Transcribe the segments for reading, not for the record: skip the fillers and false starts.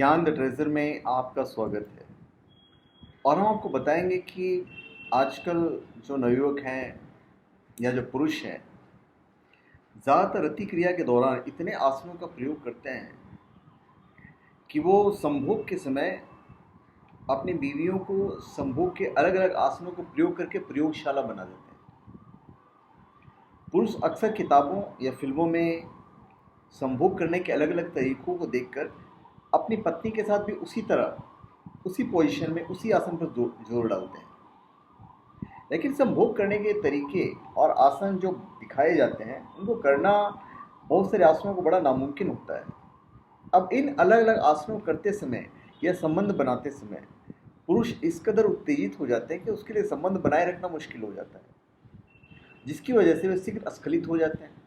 ज्ञान the treasure में आपका स्वागत है। और हम आपको बताएंगे कि आजकल जो नवयुवक हैं या जो पुरुष हैं, ज़्यादातर रति क्रिया के दौरान इतने आसनों का प्रयोग करते हैं कि वो संभोग के समय अपनी बीवियों को संभोग के अलग अलग आसनों को प्रयोग करके प्रयोगशाला बना देते हैं। पुरुष अक्सर किताबों या फिल्मों में संभोग करने के अलग अलग तरीकों को देखकर अपनी पत्नी के साथ भी उसी तरह, उसी पोजीशन में, उसी आसन पर जोर डालते हैं। लेकिन संभोग करने के तरीके और आसन जो दिखाए जाते हैं, उनको करना बहुत सारे आसनों को बड़ा नामुमकिन होता है। अब इन अलग अलग आसनों करते समय या संबंध बनाते समय पुरुष इस कदर उत्तेजित हो जाते हैं कि उसके लिए संबंध बनाए रखना मुश्किल हो जाता है, जिसकी वजह से वे शीघ्र स्खलित हो जाते हैं।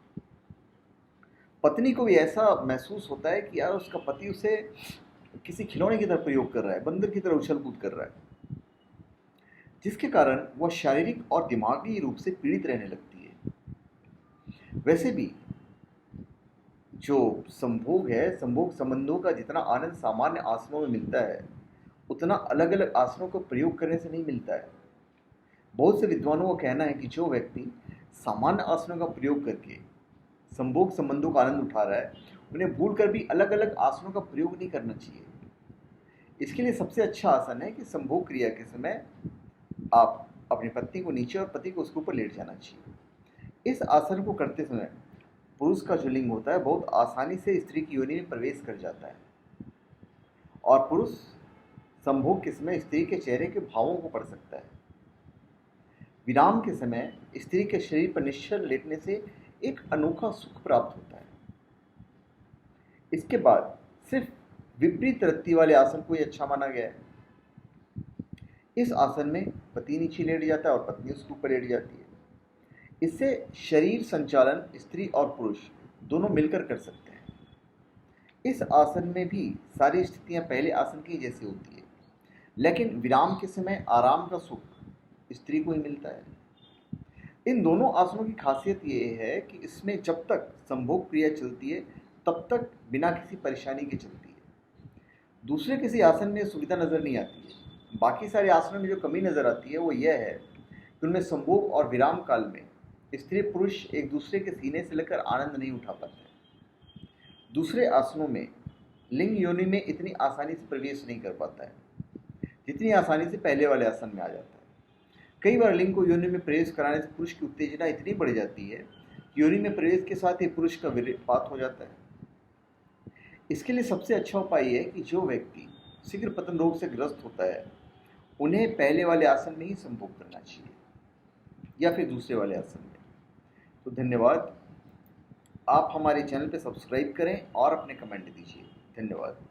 पत्नी को भी ऐसा महसूस होता है कि यार उसका पति उसे किसी खिलौने की तरह प्रयोग कर रहा है, बंदर की तरह उछल कूद कर रहा है, जिसके कारण वह शारीरिक और दिमागी रूप से पीड़ित रहने लगती है। वैसे भी जो संभोग है, संभोग संबंधों का जितना आनंद सामान्य आसनों में मिलता है, उतना अलग अलग आसनों को प्रयोग करने से नहीं मिलता है। बहुत से विद्वानों का कहना है कि जो व्यक्ति सामान्य आसनों का प्रयोग करके संभोग संबंधों का आनंद उठा रहा है, उन्हें भूलकर भी अलग अलग आसनों का प्रयोग नहीं करना चाहिए। इसके लिए सबसे अच्छा आसन है कि संभोग क्रिया के समय आप अपनी पत्नी को नीचे और पति को उसके ऊपर लेट जाना चाहिए। इस आसन को करते समय पुरुष का जो लिंग होता है बहुत आसानी से स्त्री की योनि में प्रवेश कर जाता है और पुरुष संभोग के समय स्त्री के चेहरे के भावों को पढ़ सकता है। विराम के समय स्त्री के शरीर पर निश्चल लेटने से एक अनोखा सुख प्राप्त होता है। इसके बाद सिर्फ विपरीत रति वाले आसन को ही अच्छा माना गया है। इस आसन में पति नीचे लेट जाता है और पत्नी उसके ऊपर लेट जाती है। इससे शरीर संचालन स्त्री और पुरुष दोनों मिलकर कर सकते हैं। इस आसन में भी सारी स्थितियां पहले आसन की जैसी होती है, लेकिन विराम के समय आराम का सुख स्त्री को ही मिलता है। इन दोनों आसनों की खासियत ये है कि इसमें जब तक संभोग क्रिया चलती है तब तक बिना किसी परेशानी के चलती है। दूसरे किसी आसन में सुविधा नज़र नहीं आती है। बाकी सारे आसनों में जो कमी नज़र आती है वो यह है कि उनमें संभोग और विराम काल में स्त्री पुरुष एक दूसरे के सीने से लेकर आनंद नहीं उठा पाते। दूसरे आसनों में लिंग योनि में इतनी आसानी से प्रवेश नहीं कर पाता है जितनी आसानी से पहले वाले आसन में आ जाता है। कई बार लिंग को योनि में प्रवेश कराने से पुरुष की उत्तेजना इतनी बढ़ जाती है कि योनि में प्रवेश के साथ ही पुरुष का वीर्यपात हो जाता है। इसके लिए सबसे अच्छा उपाय है कि जो व्यक्ति शीघ्र पतन रोग से ग्रस्त होता है उन्हें पहले वाले आसन में ही संभोग करना चाहिए या फिर दूसरे वाले आसन में। तो धन्यवाद। आप हमारे चैनल पर सब्सक्राइब करें और अपने कमेंट दीजिए। धन्यवाद।